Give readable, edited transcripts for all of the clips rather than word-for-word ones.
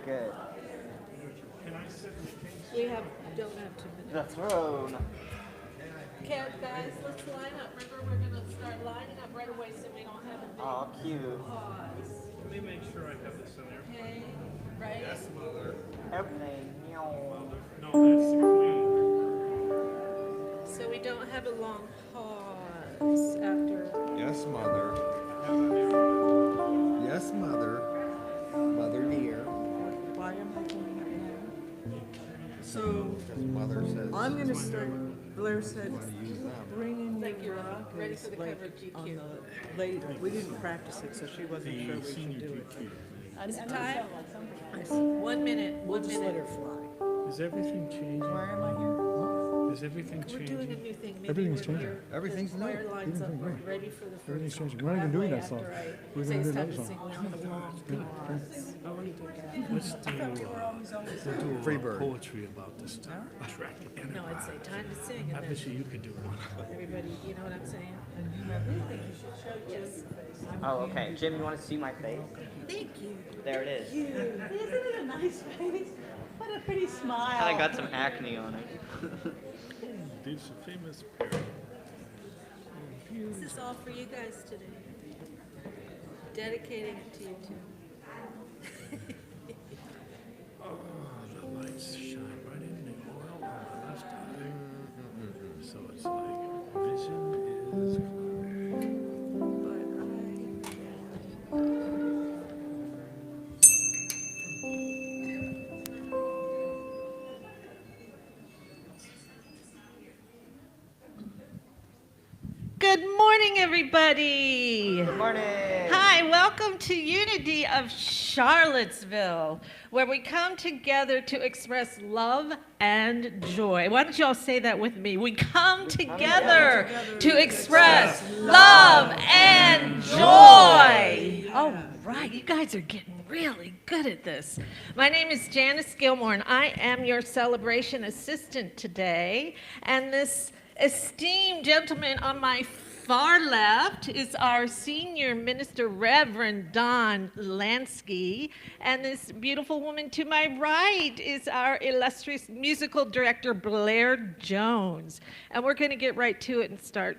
Good. We don't have 2 minutes. The throne. Okay, guys, let's line up. Remember, we're going to start lining up right away so we don't have a big Oh, cute. pause. Let me make sure I have this in there. Okay, right? Yes, mother. Everything. No, that's the queen. So we don't have a long pause after. Yes, mother. Yes, mother. Mother dear. Why am I doing it now? So Because mother says. I'm gonna start, Blair said, Want to use them. bring in Like your you're rock ready for the like cover of GQ. on the later. We didn't practice it, so she wasn't sure we could do it. Is it time? I said, 1 minute. we'll 1 just let minute. her fly. Is everything changing? Why am I here? Is everything We're doing a changing? new thing. Maybe Everything's when changing. your- Everything's the new. choir lines up, Everything's we're ready for the first Everything's song. changing. We're not even doing that After song. I We're say gonna it's do time another to song. sing one of the long pause. I want to do that. Let's do, we'll do a Freebird. poetry about this Star Trek No, I'd Enterprise. say time to sing, I and bet then you could do one. everybody, you know what I'm saying? Yes. Oh, okay. Jim, you want to see my face? Thank you. There it is. Isn't it a nice face? What a pretty smile. I got some acne on it. These are famous pair. This is all for you guys today. Dedicating it to you two. Oh, the lights shine right in the oil on the left eye. So it's like vision is clear. Good morning, everybody. Good morning. Hi, welcome to Unity of Charlottesville, where we come together to express love and joy. Why don't you all say that with me? We come together to express love and joy. All right, you guys are getting really good at this. My name is Janice Gilmore, and I am your celebration assistant today. And this esteemed gentleman on my far left is our senior minister, Reverend Don Lansky, and this beautiful woman to my right is our illustrious musical director, Blair Jones. And we're going to get right to it and start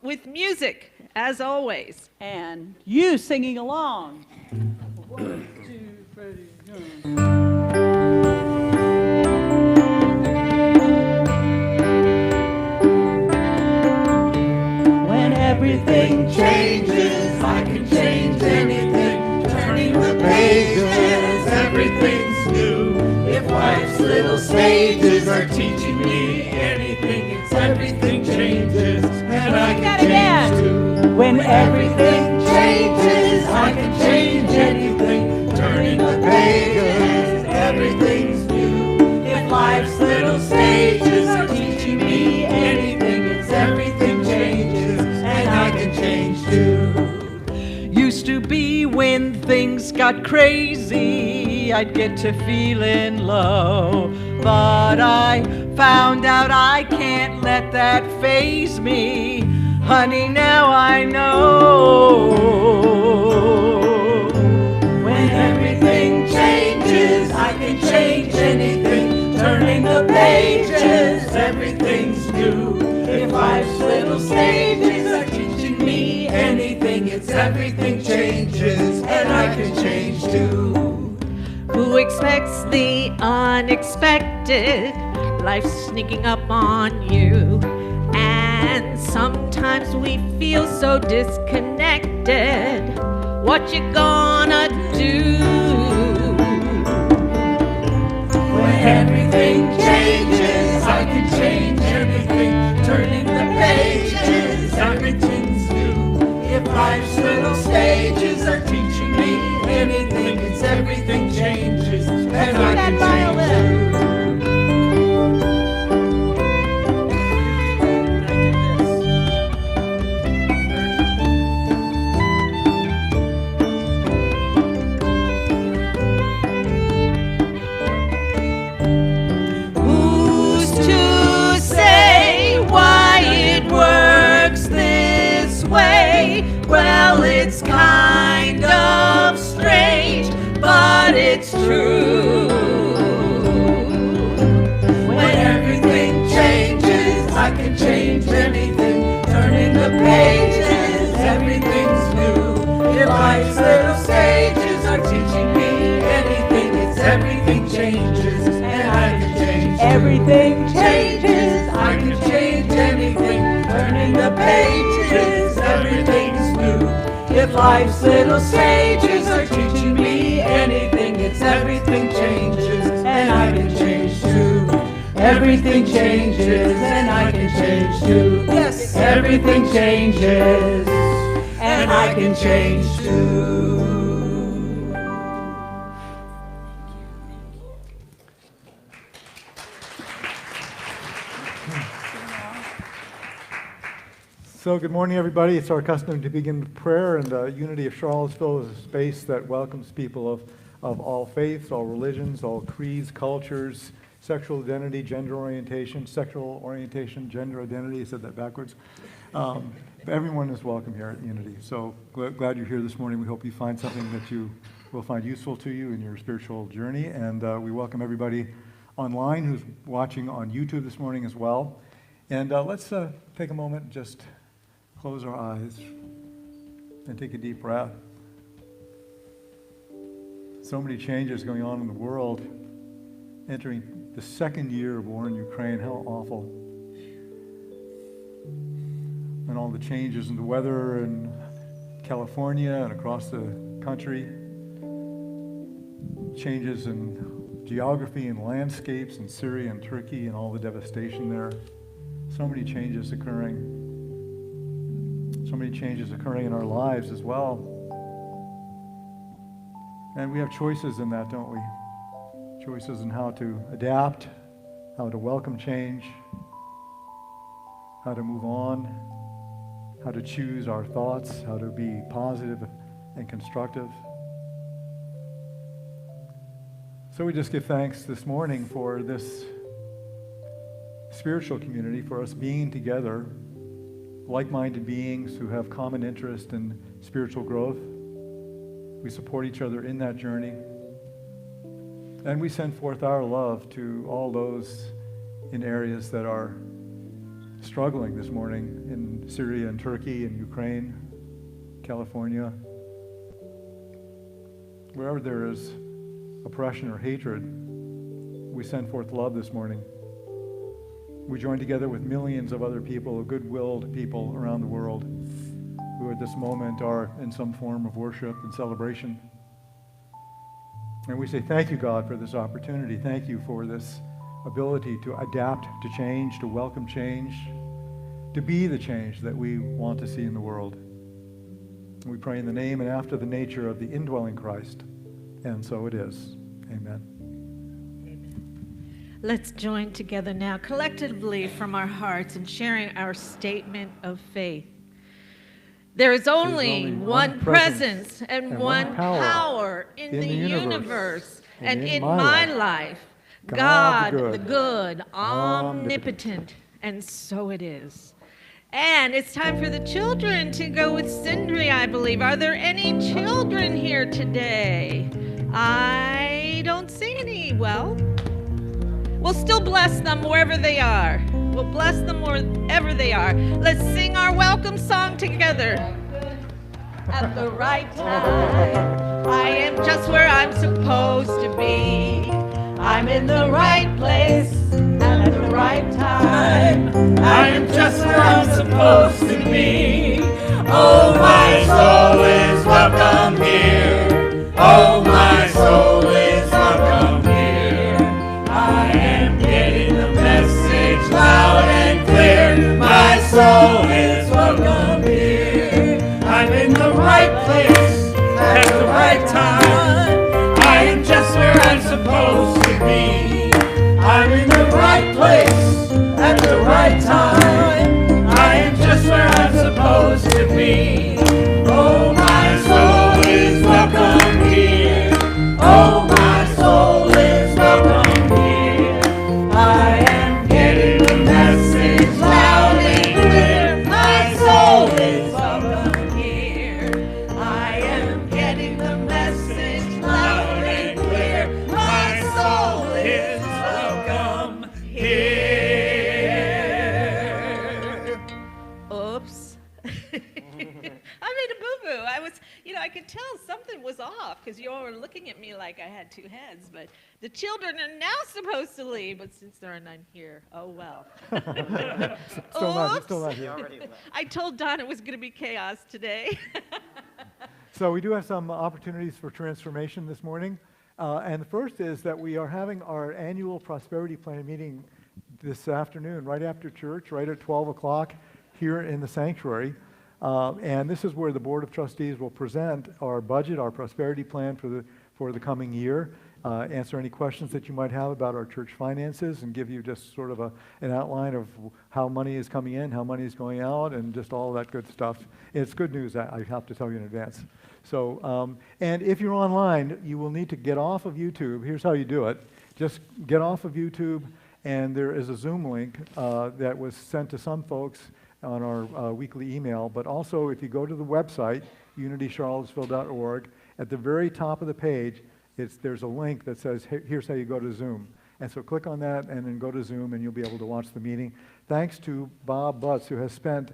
with music, as always. And you singing along. 1, 2, 3, go. When everything changes, I can change anything. Turning the pages, everything's new. If life's little stages are teaching me anything, it's everything changes, and I can change too. When everything changes, I can change anything. Turning the pages, everything's new. If life's little stages are teaching me anything, it's everything changes, and I can change too. Used to be when things got crazy, I'd get to feeling low. But I found out I can't let that faze me. Honey, now I know. When everything changes, I can change anything. Turning the pages, everything's new. If life's little stages are teaching me anything, it's everything changes, and I can change too. Who expects the unexpected? Life's sneaking up on you. And sometimes we feel so disconnected. What you gonna do? When everything changes, I can change anything. Turning the pages, everything's new. If life's little stages are teaching me anything, it's everything changes, and I can change too. Who's to say why it works this way? Well, it's kind of strange, but it's true. life's little stages are teaching me anything, it's everything changes, and I can change too. Everything changes, and I can change too. Yes, everything changes, and I can change too. So good morning, everybody. It's our custom to begin with prayer, and Unity of Charlottesville is a space that welcomes people of all faiths, all religions, all creeds, cultures, sexual identity, gender orientation, sexual orientation, gender identity. I said that backwards. Everyone is welcome here at Unity. So glad you're here this morning. We hope you find something that you will find useful to you in your spiritual journey. And we welcome everybody online who's watching on YouTube this morning as well. And let's take a moment and just close our eyes and take a deep breath. So many changes going on in the world, entering the second year of war in Ukraine. How awful. And all the changes in the weather in California and across the country, changes in geography and landscapes in Syria and Turkey and all the devastation there. So many changes occurring. So many changes occurring in our lives as well. And we have choices in that, don't we? Choices in how to adapt, how to welcome change, how to move on, how to choose our thoughts, how to be positive and constructive. So we just give thanks this morning for this spiritual community, for us being together, like-minded beings who have common interest in spiritual growth. We support each other in that journey. And we send forth our love to all those in areas that are struggling this morning in Syria and Turkey and Ukraine, California. Wherever there is oppression or hatred, we send forth love this morning. We join together with millions of other people, good-willed people around the world who at this moment are in some form of worship and celebration. And we say, thank you, God, for this opportunity. Thank you for this ability to adapt to change, to welcome change, to be the change that we want to see in the world. And we pray in the name and after the nature of the indwelling Christ. And so it is. Amen. Let's join together now collectively from our hearts in sharing our statement of faith. There is only one presence and one power in the universe and in my life. God the good, omnipotent, and so it is. And it's time for the children to go with Sindri, I believe. Are there any children here today? I don't see any. Well, we'll still bless them wherever they are. We'll bless them wherever they are. Let's sing our welcome song together. At the right time, I am just where I'm supposed to be. I'm in the right place at the right time. I am just where I'm supposed to be. Oh, my soul is welcome here. Oh, my soul is welcome here. I am getting the message loud and clear. My soul is welcome here. I'm in the right place at the right time. I am just where I'm supposed to be. I'm in the right place at the right time. I am just where I'm supposed to be. Oh, my soul is welcome here. Oh, my soul is welcome here. I am getting the message loud and clear. My soul is welcome here. I am getting the message loud and clear. My soul is welcome here. Oops. I made a boo-boo. I could tell something was off because you all were looking at me like I had two heads, but the children are now supposed to leave, but since there are none here, oh well. Still not here. He already left. I told Don it was going to be chaos today. So we do have some opportunities for transformation this morning. And the first is that we are having our annual prosperity plan meeting this afternoon, right after church, right at 12 o'clock here in the sanctuary. And this is where the Board of Trustees will present our budget, our prosperity plan for the coming year, answer any questions that you might have about our church finances, and give you just sort of an outline of how money is coming in, how money is going out, and just all that good stuff. It's good news, I have to tell you in advance. So, and if you're online, you will need to get off of YouTube. Here's how you do it. Just get off of YouTube, and there is a Zoom link that was sent to some folks on our weekly email. But also, if you go to the website, unitycharlottesville.org, at the very top of the page, there's a link that says, here's how you go to Zoom. And so click on that and then go to Zoom, and you'll be able to watch the meeting. Thanks to Bob Butts, who has spent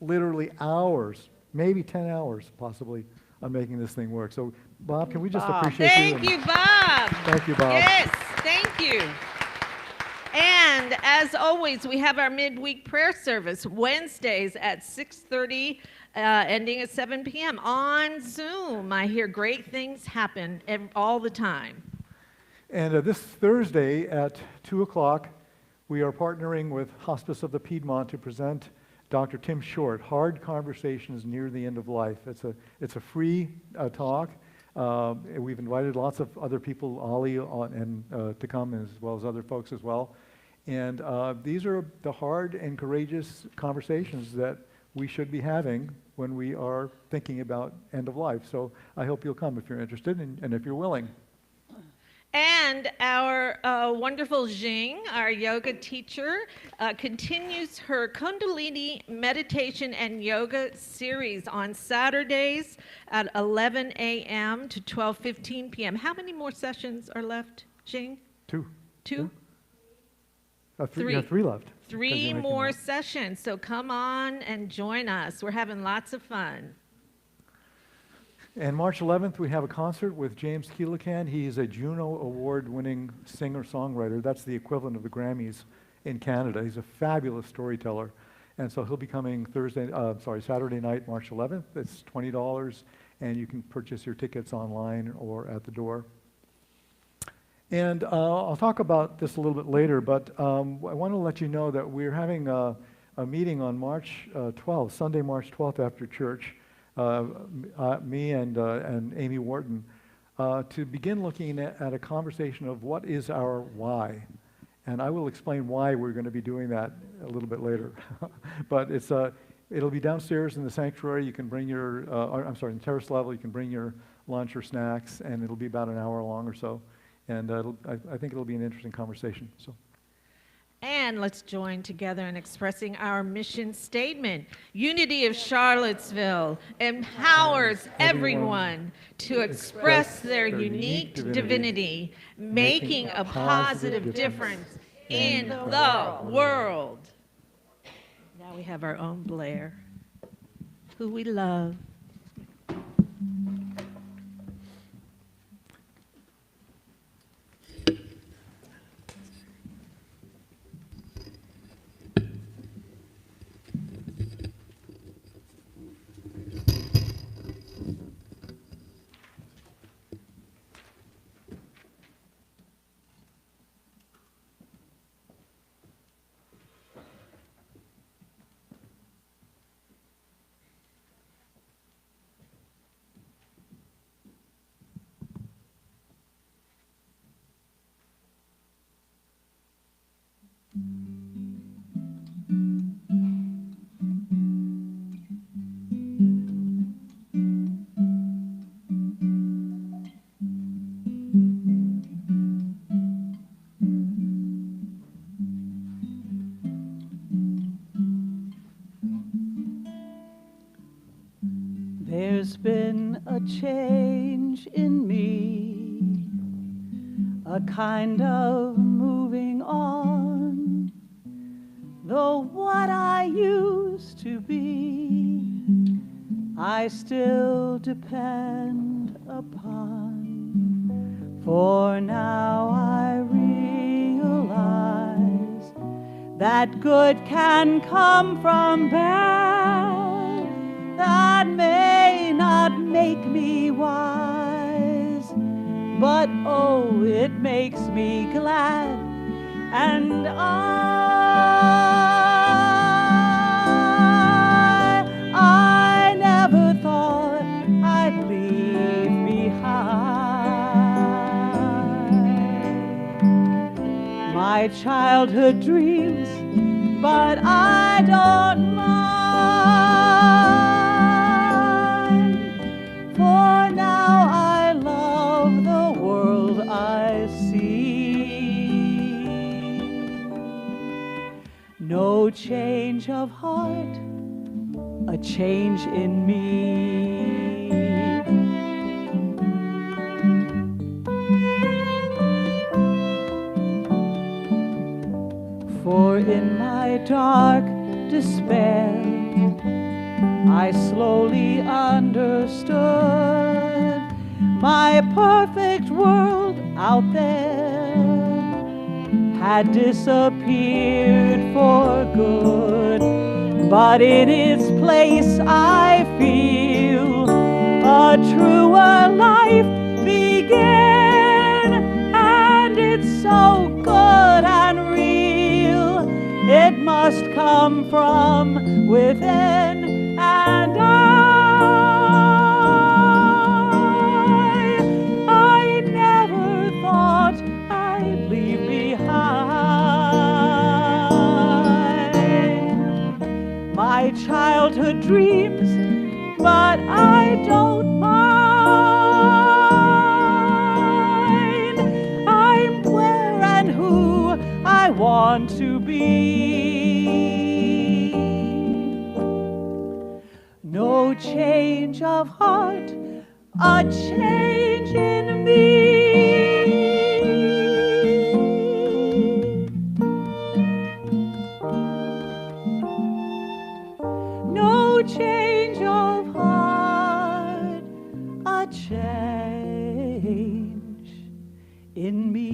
literally hours, maybe 10 hours possibly, on making this thing work. So Bob, can we just appreciate you? Thank you, Bob. Thank you, Bob. Yes, thank you. And as always, we have our midweek prayer service Wednesdays at 6:30, ending at 7 p.m. on Zoom. I hear great things happen all the time. And this Thursday at 2 o'clock, we are partnering with Hospice of the Piedmont to present Dr. Tim Short, Hard Conversations Near the End of Life. It's a free talk. We've invited lots of other people, Ollie, to come, as well as other folks as well. And these are the hard and courageous conversations that we should be having when we are thinking about end of life. So I hope you'll come if you're interested and if you're willing. And our wonderful Jing, our yoga teacher, continues her Kundalini meditation and yoga series on Saturdays at 11 a.m. to 12:15 p.m. How many more sessions are left, Jing? Two. Two? Three. Yeah, three left. Three more sessions. So come on and join us. We're having lots of fun. And March 11th, we have a concert with James Keelacan. He is a Juno Award-winning singer-songwriter. That's the equivalent of the Grammys in Canada. He's a fabulous storyteller. And so he'll be coming Saturday night, March 11th. It's $20, and you can purchase your tickets online or at the door. And I'll talk about this a little bit later, but I want to let you know that we're having a meeting on March 12th, Sunday, March 12th after church. Me and Amy Wharton, to begin looking at a conversation of what is our why. And I will explain why we're going to be doing that a little bit later. But it'll be downstairs in the sanctuary. You can bring your, in the terrace level, you can bring your lunch or snacks, and it'll be about an hour long or so. And I think it'll be an interesting conversation. So. And let's join together in expressing our mission statement. Unity of Charlottesville empowers everyone to express their unique divinity, making a positive difference in the world. Now we have our own Blair, who we love. There's been a change in me, a kind of moving on. Though what I used to be, I still depend upon. For now I realize that good can come from bad, that may not not make me wise, but oh, it makes me glad. And I never thought I'd leave behind my childhood dreams, but I don't mind, for now I love the world I see. No change of heart, a change in me. For in my dark despair, I slowly understood my perfect world out there had disappeared for good. But in its place I feel a truer life begin, and it's so good and real. It must come from within, and I never thought I'd leave behind my childhood dreams, but I don't mind. I'm where and who I want to be. No change of heart, a change in me. No change of heart, a change in me.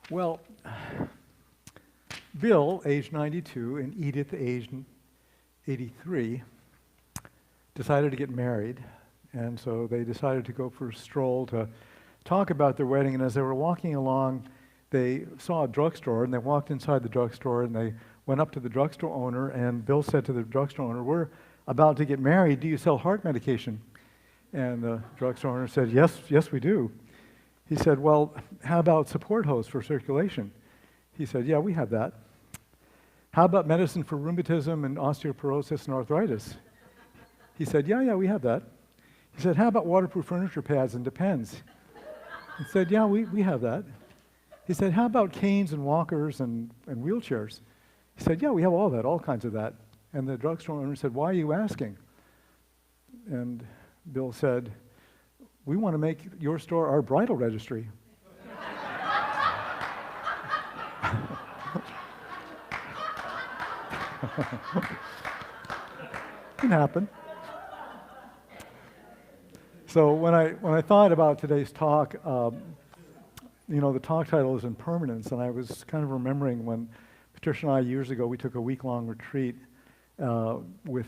Well, Bill, age 92, and Edith, age 83, decided to get married, and so they decided to go for a stroll to talk about their wedding. And as they were walking along, they saw a drugstore, and they walked inside the drugstore, and they went up to the drugstore owner, and Bill said to the drugstore owner, "We're about to get married. Do you sell heart medication?" And the drugstore owner said, yes, we do." He said, "Well, how about support hose for circulation?" He said, "Yeah, we have that." "How about medicine for rheumatism and osteoporosis and arthritis?" He said, yeah, we have that." He said, "How about waterproof furniture pads and Depends?" He said, "Yeah, we have that." He said, "How about canes and walkers and wheelchairs?" He said, "Yeah, we have all that, all kinds of that." And the drugstore owner said, "Why are you asking?" And Bill said, "We want to make your store our bridal registry." Can happen. So when I thought about today's talk, the talk title is Impermanence, and I was kind of remembering when Patricia and I years ago, we took a week-long retreat with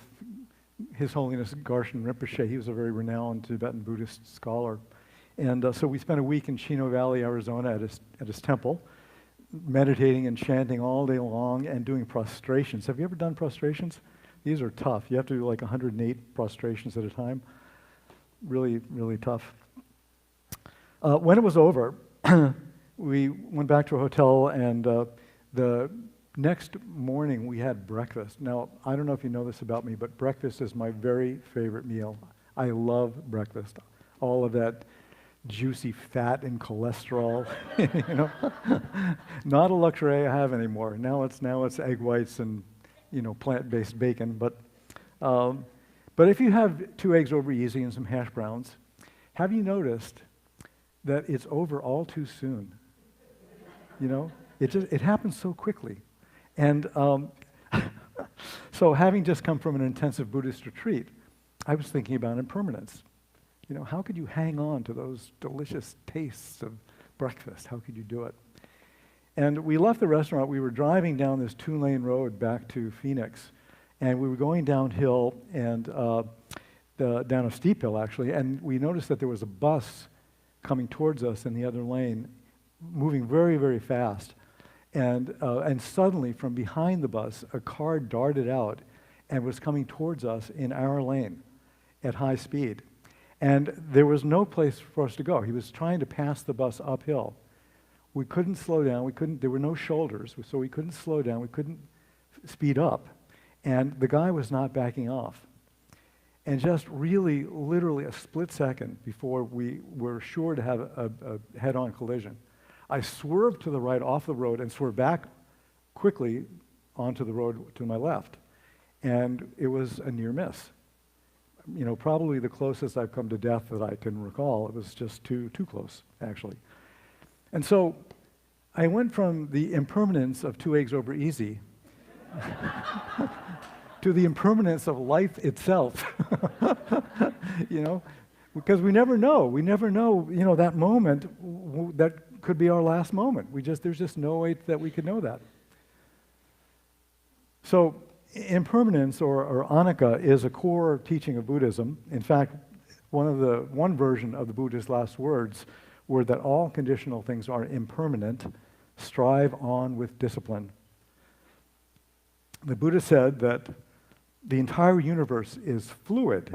His Holiness Garshan Rinpoche. He was a very renowned Tibetan Buddhist scholar. And so we spent a week in Chino Valley, Arizona at his temple, meditating and chanting all day long and doing prostrations. Have you ever done prostrations? These are tough. You have to do like 108 prostrations at a time. Really, really tough. When it was over, we went back to a hotel, and the next morning we had breakfast. Now, I don't know if you know this about me, but breakfast is my very favorite meal. I love breakfast. All of that juicy fat and cholesterol. You know, not a luxury I have anymore. Now it's egg whites and plant-based bacon. But if you have 2 eggs over easy and some hash browns, have you noticed that it's over all too soon? It happens so quickly. And so having just come from an intensive Buddhist retreat, I was thinking about impermanence. How could you hang on to those delicious tastes of breakfast? How could you do it? And we left the restaurant. We were driving down this 2-lane road back to Phoenix, and we were going downhill and down a steep hill, actually, and we noticed that there was a bus coming towards us in the other lane, moving very, very fast. And suddenly, from behind the bus, a car darted out and was coming towards us in our lane at high speed. And there was no place for us to go. He was trying to pass the bus uphill. We couldn't slow down. There were no shoulders, so we couldn't slow down. We couldn't speed up. And the guy was not backing off. And just really, literally a split second before we were sure to have a head-on collision, I swerved to the right off the road and swerved back quickly onto the road to my left. And it was a near miss. Probably the closest I've come to death that I can recall. It was just too close, actually. And so I went from the impermanence of 2 eggs over easy to the impermanence of life itself. Because we never know. We never know, that moment that could be our last moment. There's just no way that we could know that. So impermanence or anicca is a core teaching of Buddhism. In fact, one version of the Buddha's last words were that all conditional things are impermanent. Strive on with discipline. The Buddha said that the entire universe is fluid,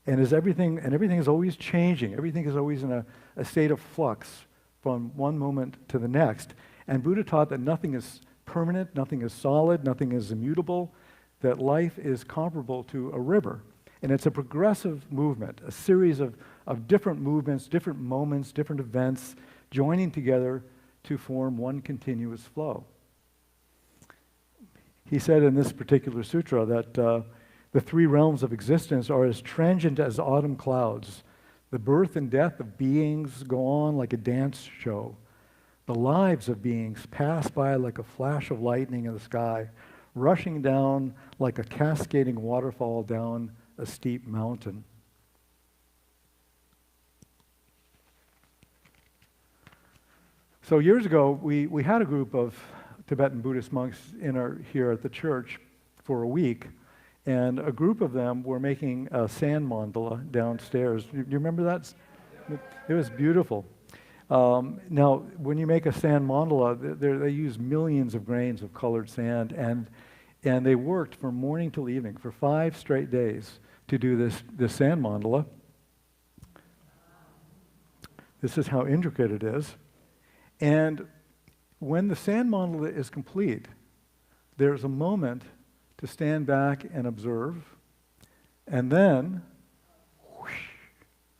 and everything is always changing. Everything is always in a state of flux from one moment to the next. And Buddha taught that nothing is permanent, nothing is solid, nothing is immutable, that life is comparable to a river. And it's a progressive movement, a series of different movements, different moments, different events, joining together to form one continuous flow. He said in this particular sutra that the 3 realms of existence are as transient as autumn clouds. The birth and death of beings go on like a dance show. The lives of beings pass by like a flash of lightning in the sky, rushing down like a cascading waterfall down a steep mountain. So years ago, we had a group of Tibetan Buddhist monks here at the church for a week, and a group of them were making a sand mandala downstairs. You remember that? It was beautiful. Now, when you make a sand mandala, they use millions of grains of colored sand, and they worked from morning till evening for 5 straight days to do this sand mandala. This is how intricate it is. And when the sand mandala is complete, there's a moment to stand back and observe, and then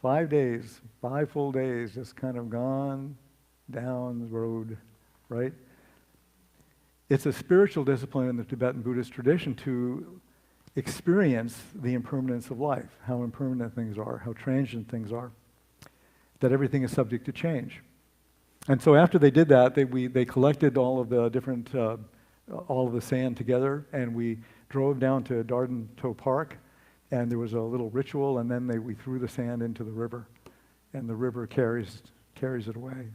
5 days, 5 full days, just kind of gone down the road, right? It's a spiritual discipline in the Tibetan Buddhist tradition to experience the impermanence of life, how impermanent things are, how transient things are, that everything is subject to change. And so after they did that, they collected all of the different, all of the sand together, and we drove down to Darden Toe Park, and there was a little ritual, and then we threw the sand into the river, and the river carries it away.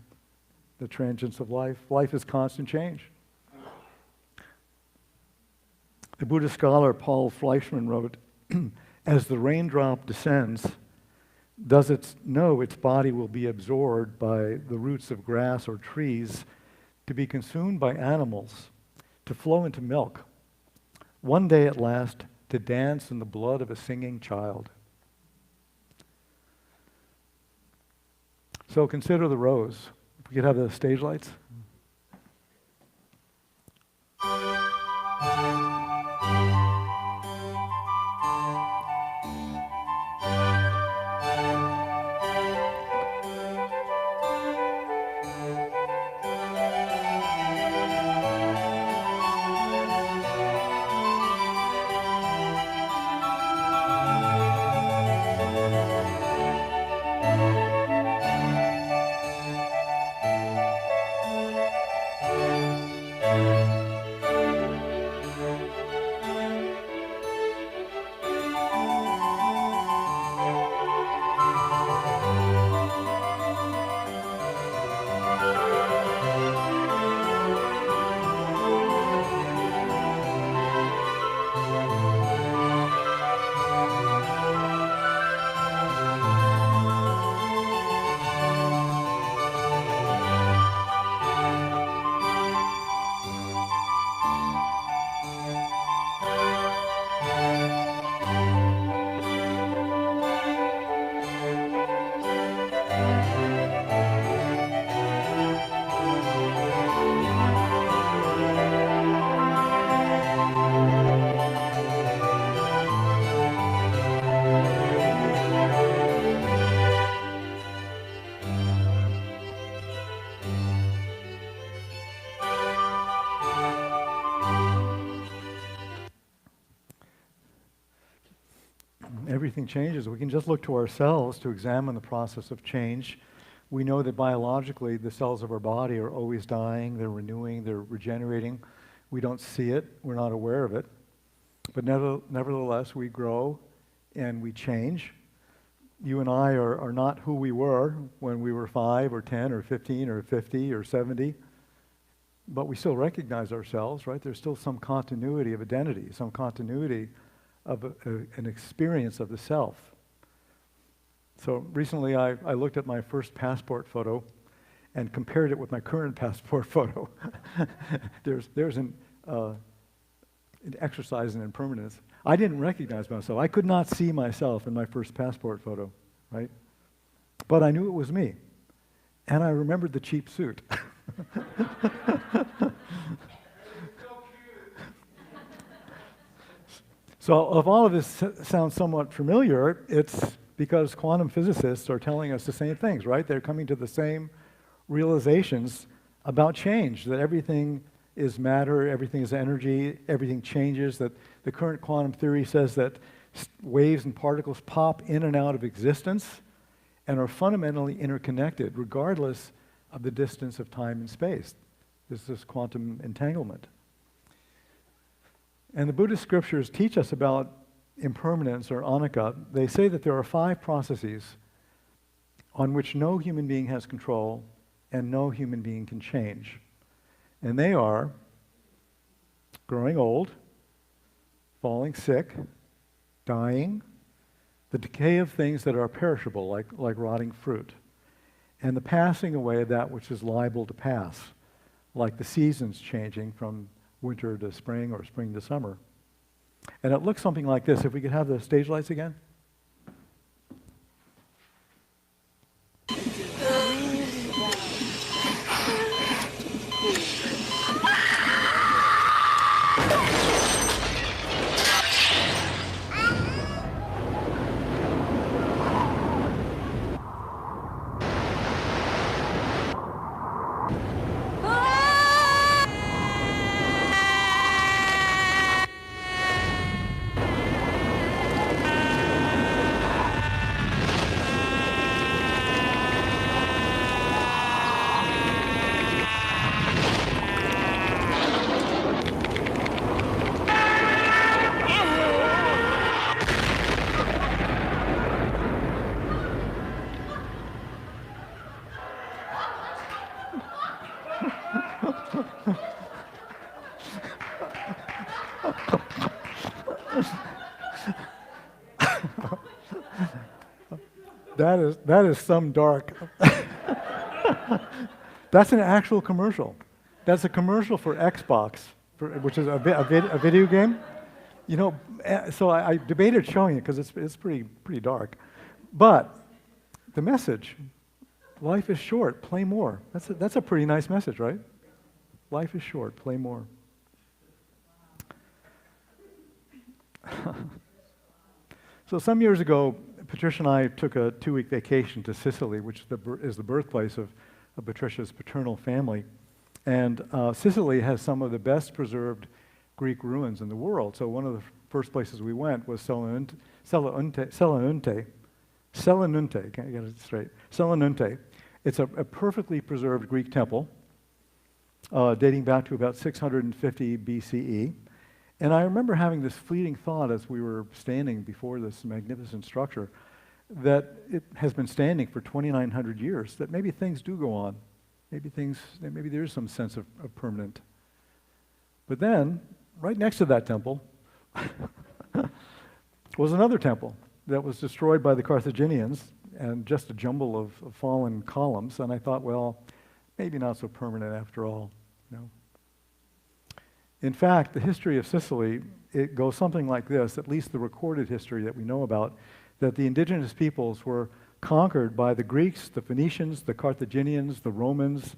The transience of life. Life is constant change. The Buddhist scholar Paul Fleischmann wrote, as the raindrop descends, does it know its body will be absorbed by the roots of grass or trees, to be consumed by animals, to flow into milk, one day at last to dance in the blood of a singing child? So consider the rose. If we could have the stage lights. everything changes, we can just look to ourselves to examine the process of change. We know that biologically the cells of our body are always dying, they're renewing, they're regenerating. We don't see it, we're not aware of it. But nevertheless, we grow and we change. You and I are not who we were when we were 5 or 10 or 15 or 50 or 70. But we still recognize ourselves, right? There's still some continuity of identity, some continuity of an experience of the self. So recently I looked at my first passport photo and compared it with my current passport photo. There's an exercise in impermanence. I didn't recognize myself. I could not see myself in my first passport photo, right? But I knew it was me. And I remembered the cheap suit. So if all of this sounds somewhat familiar, it's because quantum physicists are telling us the same things, right? They're coming to the same realizations about change, that everything is matter, everything is energy, everything changes, that the current quantum theory says that waves and particles pop in and out of existence and are fundamentally interconnected regardless of the distance of time and space. This is quantum entanglement. And the Buddhist scriptures teach us about impermanence or anicca. They say that there are 5 processes on which no human being has control and no human being can change. And they are growing old, falling sick, dying, the decay of things that are perishable, like rotting fruit, and the passing away of that which is liable to pass, like the seasons changing from winter to spring or spring to summer. And it looks something like this. If we could have the stage lights again. That is some dark. That's an actual commercial. That's a commercial for Xbox, which is a video game. You know, so I debated showing it because it's pretty dark. But the message, life is short, play more. That's a pretty nice message, right? Life is short, play more. So some years ago, Patricia and I took a 2-week vacation to Sicily, which is the birthplace of Patricia's paternal family. And Sicily has some of the best preserved Greek ruins in the world. So one of the first places we went was Selinunte. Can't get it straight. Selinunte. It's a perfectly preserved Greek temple dating back to about 650 BCE. And I remember having this fleeting thought as we were standing before this magnificent structure that it has been standing for 2,900 years, that maybe things do go on. Maybe there's some sense of permanent. But then, right next to that temple was another temple that was destroyed by the Carthaginians and just a jumble of fallen columns. And I thought, well, maybe not so permanent after all, you know. In fact, the history of Sicily, it goes something like this, at least the recorded history that we know about, that the indigenous peoples were conquered by the Greeks, the Phoenicians, the Carthaginians, the Romans,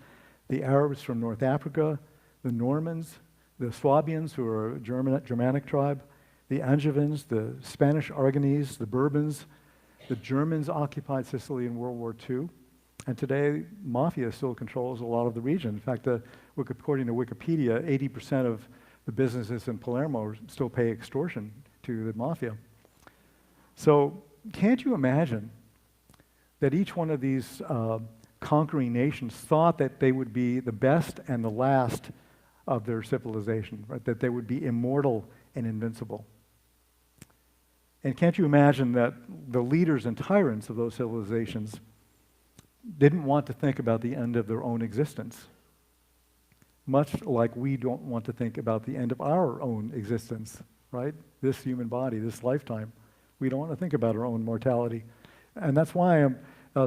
the Arabs from North Africa, the Normans, the Swabians, who are a Germanic tribe, the Angevins, the Spanish Aragonese, the Bourbons. The Germans occupied Sicily in World War II. And today, mafia still controls a lot of the region. In fact, according to Wikipedia, 80% of the businesses in Palermo still pay extortion to the mafia. So can't you imagine that each one of these conquering nations thought that they would be the best and the last of their civilization, right? That they would be immortal and invincible. And can't you imagine that the leaders and tyrants of those civilizations didn't want to think about the end of their own existence, much like we don't want to think about the end of our own existence, right? This human body, this lifetime. We don't want to think about our own mortality. And that's why I'm,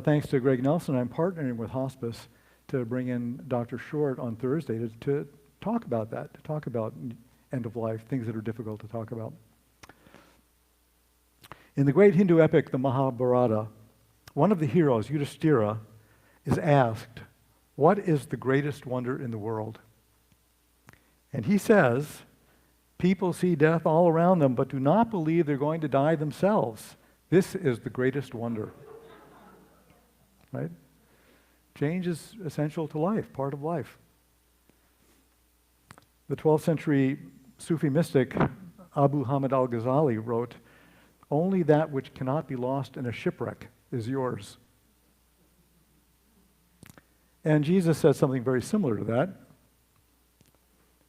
thanks to Greg Nelson, I'm partnering with Hospice to bring in Dr. Short on Thursday to talk about that, to talk about end of life, things that are difficult to talk about. In the great Hindu epic, the Mahabharata, one of the heroes, Yudhishthira, is asked, what is the greatest wonder in the world? And he says, people see death all around them, but do not believe they're going to die themselves. This is the greatest wonder. Right? Change is essential to life, part of life. The 12th century Sufi mystic Abu Hamid al-Ghazali wrote, only that which cannot be lost in a shipwreck is yours. And Jesus said something very similar to that.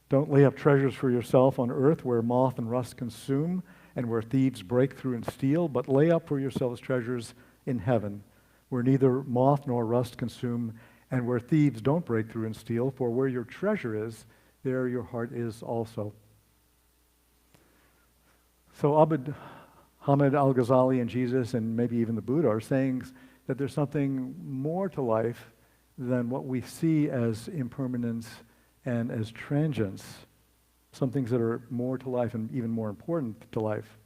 Don't lay up treasures for yourself on earth where moth and rust consume and where thieves break through and steal, but lay up for yourselves treasures in heaven where neither moth nor rust consume and where thieves don't break through and steal, for where your treasure is, there your heart is also. So Abu Hamid al-Ghazali and Jesus and maybe even the Buddha are saying that there's something more to life than what we see as impermanence and as transience, some things that are more to life and even more important to life.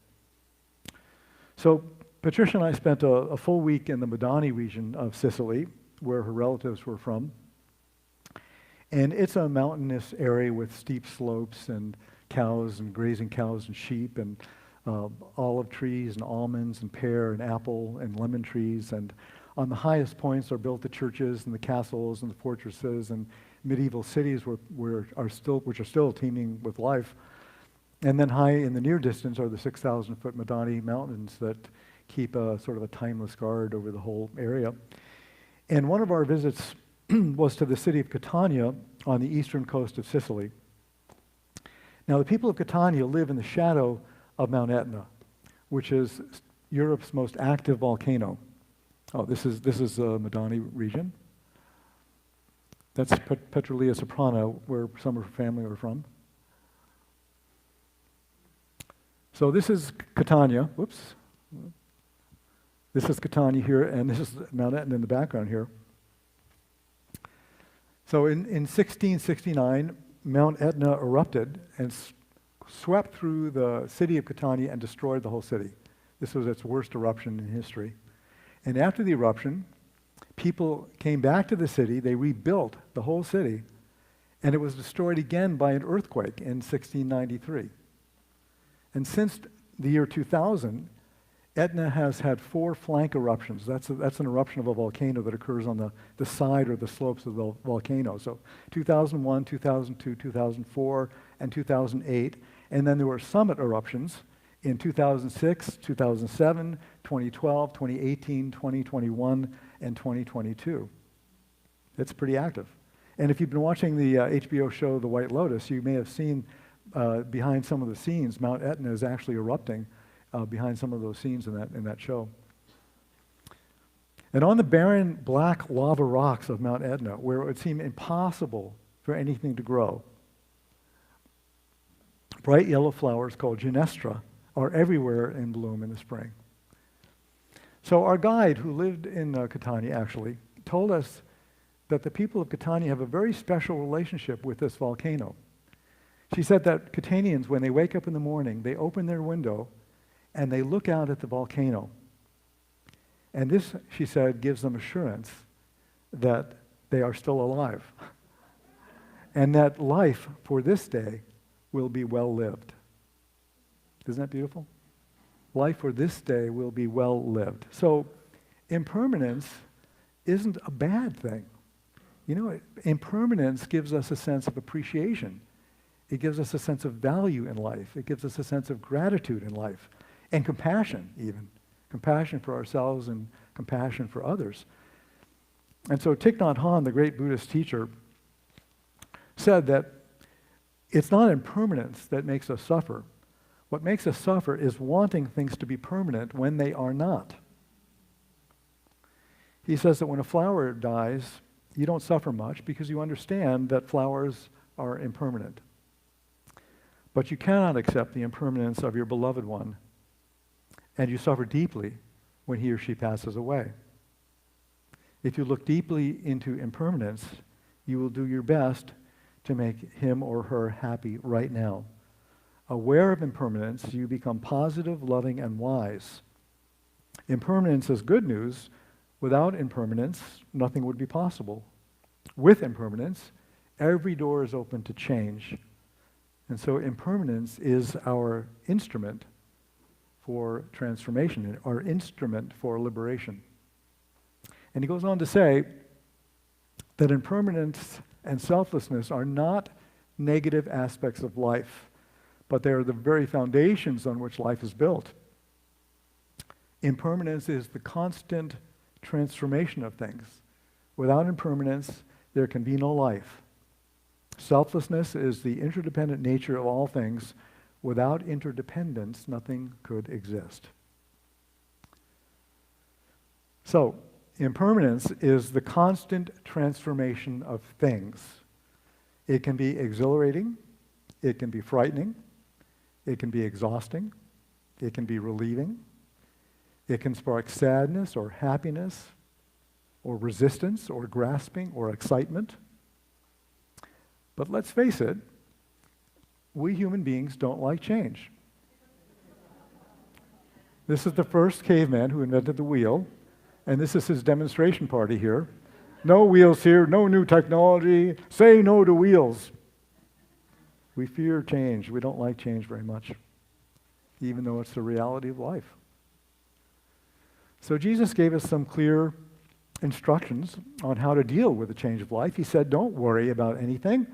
So Patricia and I spent a full week in the Madani region of Sicily, where her relatives were from. And it's a mountainous area with steep slopes and cows and grazing cows and sheep and olive trees and almonds and pear and apple and lemon trees. And on the highest points are built the churches and the castles and the fortresses and medieval cities which are still teeming with life. And then high in the near distance are the 6,000-foot Madani Mountains that keep a sort of a timeless guard over the whole area. And one of our visits was to the city of Catania on the eastern coast of Sicily. Now, the people of Catania live in the shadow of Mount Etna, which is Europe's most active volcano. Oh, this is the Madani region. That's Petrolia Soprano, where some of her family are from. So this is Catania. Whoops. This is Catania here, and this is Mount Etna in the background here. So in 1669, Mount Etna erupted and swept through the city of Catania and destroyed the whole city. This was its worst eruption in history. And after the eruption, people came back to the city, they rebuilt the whole city, and it was destroyed again by an earthquake in 1693. And since the year 2000, Etna has had 4 flank eruptions. That's an eruption of a volcano that occurs on the side or the slopes of the volcano. So 2001, 2002, 2004, and 2008. And then there were summit eruptions in 2006, 2007, 2012, 2018, 2021, and 2022. It's pretty active. And if you've been watching the HBO show The White Lotus, you may have seen behind some of the scenes, Mount Etna is actually erupting behind some of those scenes in that show. And on the barren black lava rocks of Mount Etna, where it would seem impossible for anything to grow, bright yellow flowers called Ginestra are everywhere in bloom in the spring. So our guide, who lived in Catania actually, told us that the people of Catania have a very special relationship with this volcano. She said that Catanians, when they wake up in the morning, they open their window and they look out at the volcano. And this, she said, gives them assurance that they are still alive and that life for this day will be well lived. Isn't that beautiful? Life for this day will be well lived. So impermanence isn't a bad thing. You know, impermanence gives us a sense of appreciation. It gives us a sense of value in life. It gives us a sense of gratitude in life and compassion even. compassion for ourselves and compassion for others. And so Thich Nhat Hanh, the great Buddhist teacher, said that it's not impermanence that makes us suffer. What makes us suffer is wanting things to be permanent when they are not. He says that when a flower dies, you don't suffer much because you understand that flowers are impermanent. But you cannot accept the impermanence of your beloved one, and you suffer deeply when he or she passes away. If you look deeply into impermanence, you will do your best to make him or her happy right now. Aware of impermanence, you become positive, loving, and wise. Impermanence is good news. Without impermanence, nothing would be possible. With impermanence, every door is open to change. And so impermanence is our instrument for transformation, our instrument for liberation. And he goes on to say that impermanence and selflessness are not negative aspects of life, but they are the very foundations on which life is built. Impermanence is the constant transformation of things. Without impermanence, there can be no life. Selflessness is the interdependent nature of all things. Without interdependence, nothing could exist. So, impermanence is the constant transformation of things. It can be exhilarating, it can be frightening, it can be exhausting, it can be relieving, it can spark sadness or happiness or resistance or grasping or excitement. But let's face it, we human beings don't like change. This is the first caveman who invented the wheel, and this is his demonstration party here. No wheels here, no new technology, say no to wheels. We fear change. We don't like change very much, even though it's the reality of life. So Jesus gave us some clear instructions on how to deal with the change of life. He said, don't worry about anything.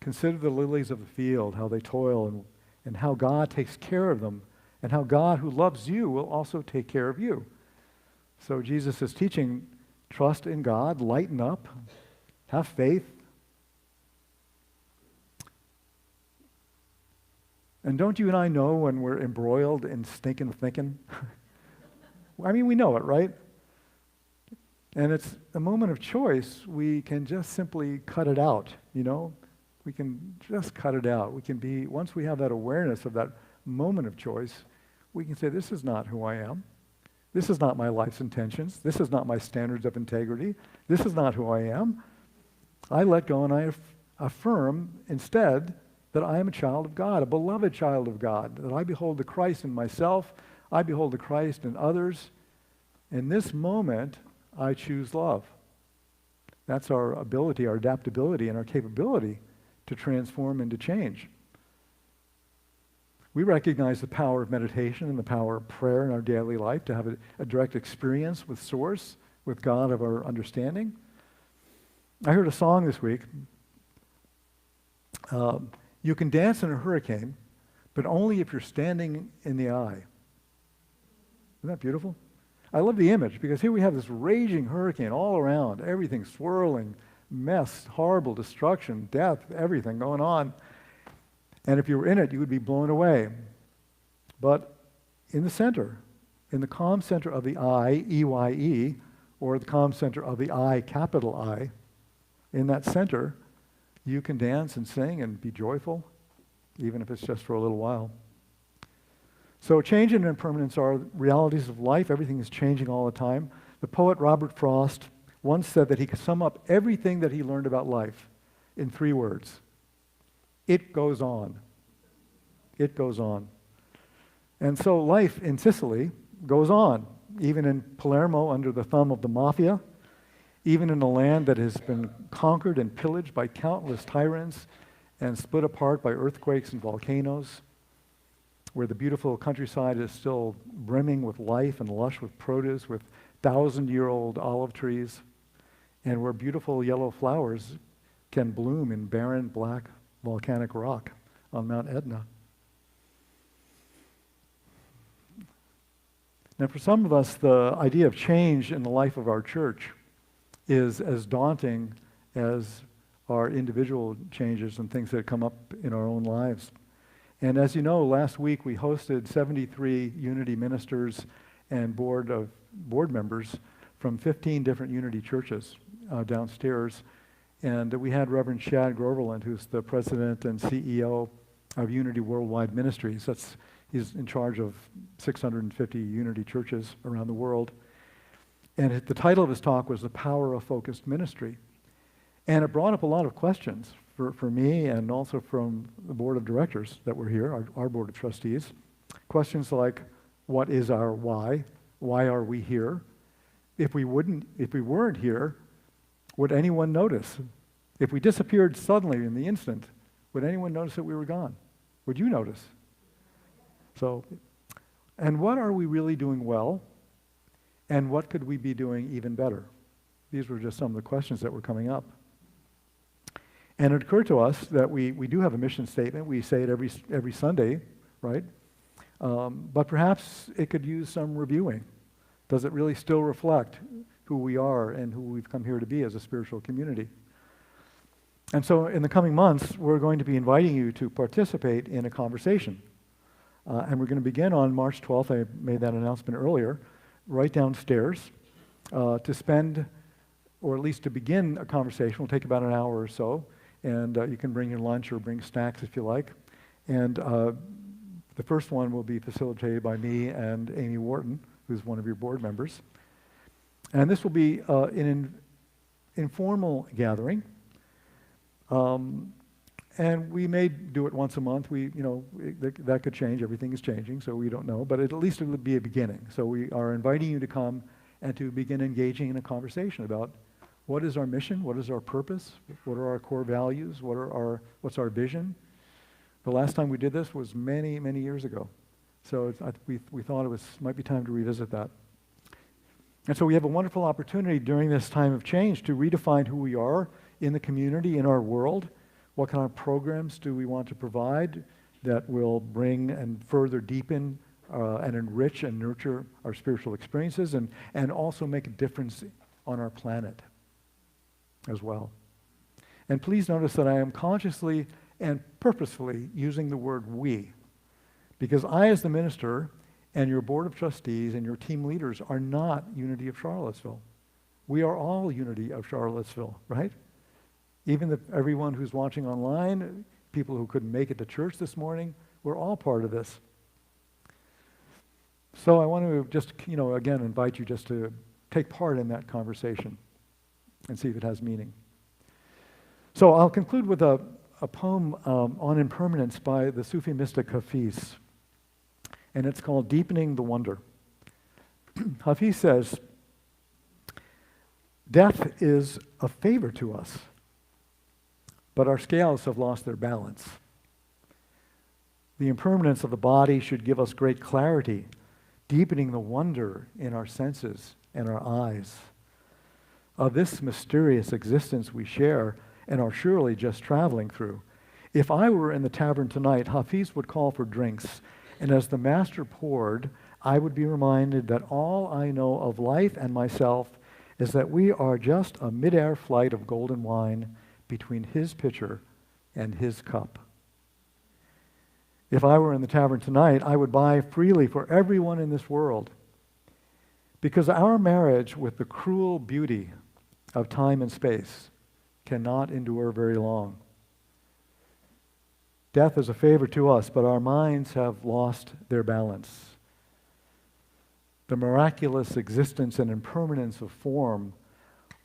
Consider the lilies of the field, how they toil, and how God takes care of them, and how God who loves you will also take care of you. So Jesus is teaching, trust in God, lighten up, have faith. And don't you and I know when we're embroiled in stinking thinking? I mean, we know it, right? And it's a moment of choice. We can just simply cut it out, you know? We can just cut it out. We can be, once we have that awareness of that moment of choice, we can say, this is not who I am. This is not my life's intentions. This is not my standards of integrity. This is not who I am. I let go and I affirm instead that I am a child of God, a beloved child of God, that I behold the Christ in myself, I behold the Christ in others. In this moment, I choose love. That's our ability, our adaptability, and our capability to transform and to change. We recognize the power of meditation and the power of prayer in our daily life to have a direct experience with Source, with God of our understanding. I heard a song this week. You can dance in a hurricane, but only if you're standing in the eye. Isn't that beautiful? I love the image because here we have this raging hurricane all around, everything swirling, mess, horrible destruction, death, everything going on. And if you were in it, you would be blown away. But in the center, in the calm center of the eye, E-Y-E, or the calm center of the eye, capital I, in that center, you can dance and sing and be joyful, even if it's just for a little while. So change and impermanence are realities of life. Everything is changing all the time. The poet Robert Frost once said that he could sum up everything that he learned about life in 3 words. It goes on. It goes on. And so life in Sicily goes on, even in Palermo under the thumb of the mafia, even in a land that has been conquered and pillaged by countless tyrants and split apart by earthquakes and volcanoes, where the beautiful countryside is still brimming with life and lush with produce, with 1,000-year-old olive trees, and where beautiful yellow flowers can bloom in barren black volcanic rock on Mount Etna. Now, for some of us, the idea of change in the life of our church is as daunting as our individual changes and things that come up in our own lives. And as you know, last week we hosted 73 Unity ministers and board members from 15 different Unity churches downstairs. And we had Reverend Shad Groverland, who's the president and CEO of Unity Worldwide Ministries. He's in charge of 650 Unity churches around the world. And the title of his talk was The Power of Focused Ministry. And it brought up a lot of questions for me and also from the board of directors that were here, our board of trustees. Questions like, what is our why? Why are we here? If we weren't here, would anyone notice? If we disappeared suddenly in the instant, would anyone notice that we were gone? Would you notice? So, and what are we really doing well? And what could we be doing even better? These were just some of the questions that were coming up. And it occurred to us that we do have a mission statement. We say it every Sunday, right? But perhaps it could use some reviewing. Does it really still reflect who we are and who we've come here to be as a spiritual community? And so in the coming months, we're going to be inviting you to participate in a conversation. And we're going to begin on March 12th. I made that announcement earlier, right downstairs, to spend, or at least to begin a conversation. Will take about an hour or so. And you can bring your lunch or bring snacks if you like. And the first one will be facilitated by me and Amy Wharton, who's one of your board members. And this will be an informal gathering. And we may do it once a month. That could change. Everything is changing, so we don't know. But at least it would be a beginning. So we are inviting you to come and to begin engaging in a conversation about what is our mission, what is our purpose, what are our core values, what's our vision. The last time we did this was many, many years ago. So we thought might be time to revisit that. And so we have a wonderful opportunity during this time of change to redefine who we are in the community, in our world. What kind of programs do we want to provide that will bring and further deepen and enrich and nurture our spiritual experiences and also make a difference on our planet as well. And please notice that I am consciously and purposefully using the word we, because I, as the minister, and your board of trustees and your team leaders are not Unity of Charlottesville. We are all Unity of Charlottesville, right? Even everyone who's watching online, people who couldn't make it to church this morning, we're all part of this. So I want to just, again, invite you just to take part in that conversation and see if it has meaning. So I'll conclude with a poem on impermanence by the Sufi mystic Hafiz, and it's called Deepening the Wonder. Hafiz says, death is a favor to us, but our scales have lost their balance. The impermanence of the body should give us great clarity, deepening the wonder in our senses and our eyes. Of this mysterious existence we share and are surely just traveling through. If I were in the tavern tonight, Hafiz would call for drinks, and as the master poured, I would be reminded that all I know of life and myself is that we are just a mid-air flight of golden wine between his pitcher and his cup. If I were in the tavern tonight, I would buy freely for everyone in this world, because our marriage with the cruel beauty of time and space cannot endure very long. Death is a favor to us, but our minds have lost their balance. The miraculous existence and impermanence of form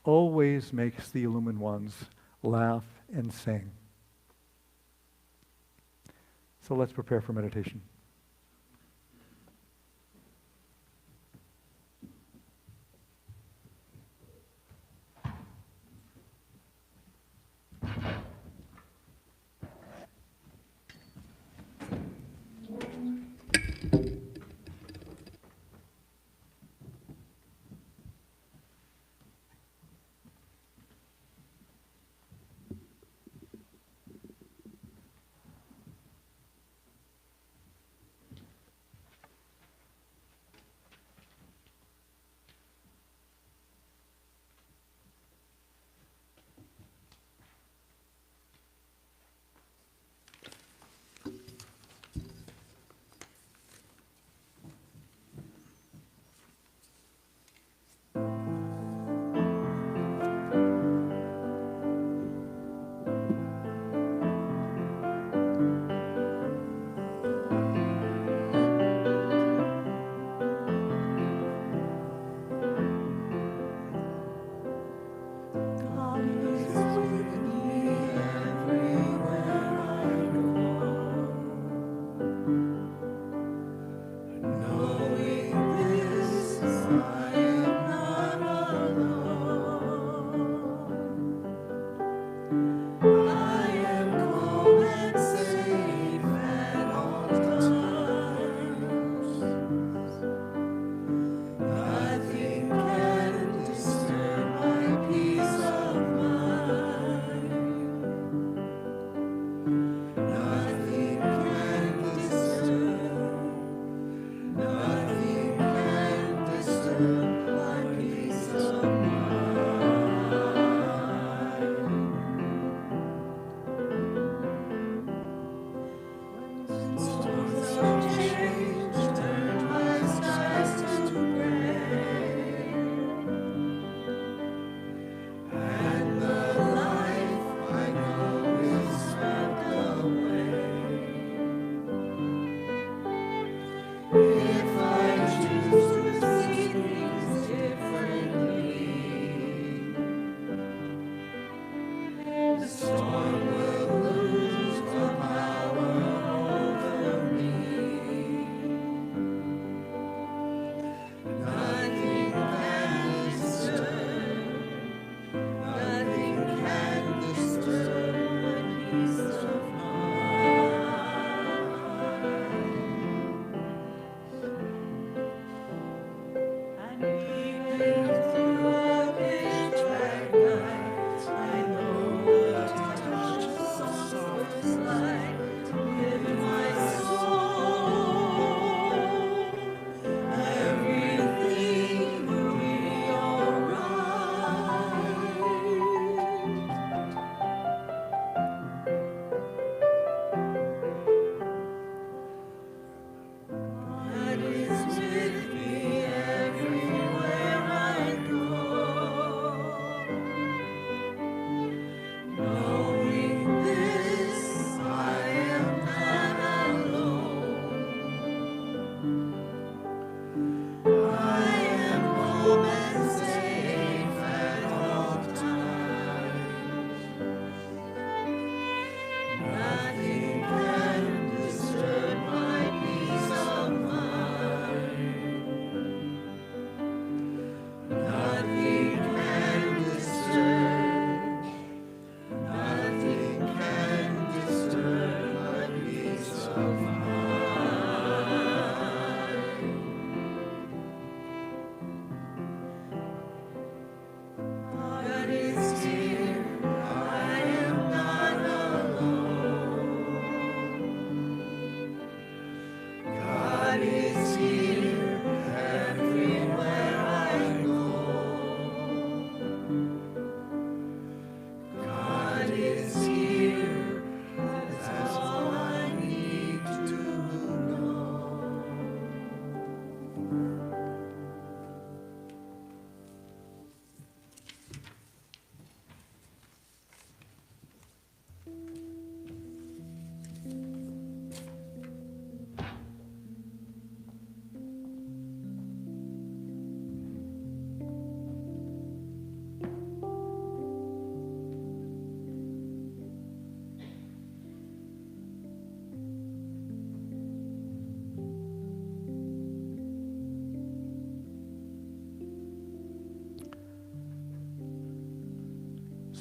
always makes the illumined ones laugh and sing. So let's prepare for meditation.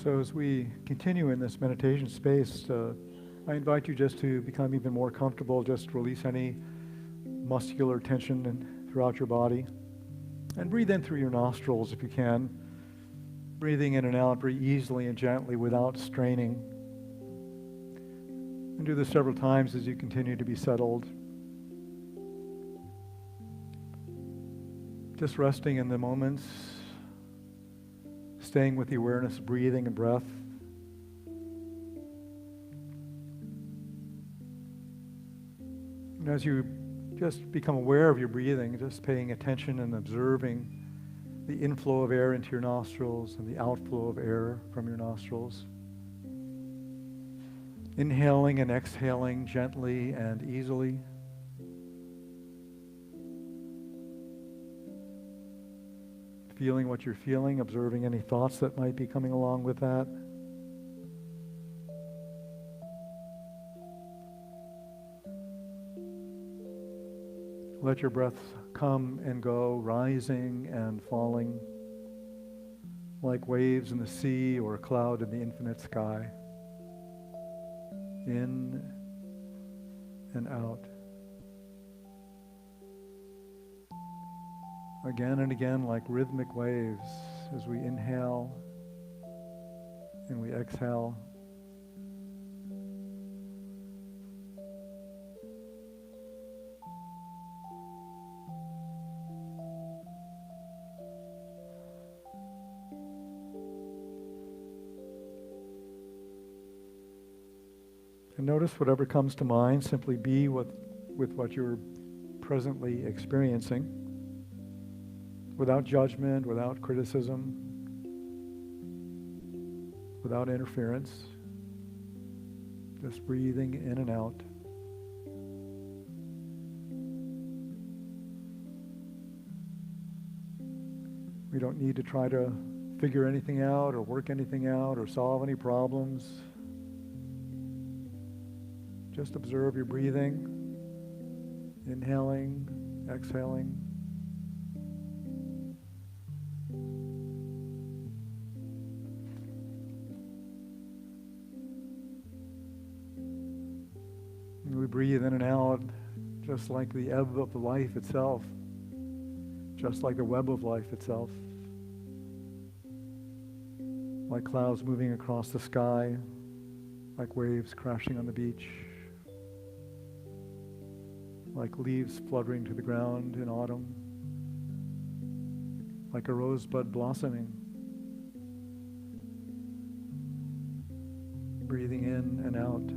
So as we continue in this meditation space, I invite you just to become even more comfortable, just release any muscular tension throughout your body. And breathe in through your nostrils if you can. Breathing in and out very easily and gently without straining. And do this several times as you continue to be settled. Just resting in the moments, staying with the awareness of breathing and breath. And as you just become aware of your breathing, just paying attention and observing the inflow of air into your nostrils and the outflow of air from your nostrils. Inhaling and exhaling gently and easily. Feeling what you're feeling, observing any thoughts that might be coming along with that. Let your breath come and go, rising and falling, like waves in the sea or a cloud in the infinite sky. In and out. Again and again, like rhythmic waves, as we inhale and we exhale. And notice whatever comes to mind, simply be with what you're presently experiencing. Without judgment, without criticism, without interference, just breathing in and out. We don't need to try to figure anything out or work anything out or solve any problems. Just observe your breathing, inhaling, exhaling. We breathe in and out just like the ebb of life itself, just like the web of life itself, like clouds moving across the sky, like waves crashing on the beach, like leaves fluttering to the ground in autumn, like a rosebud blossoming. Breathing in and out.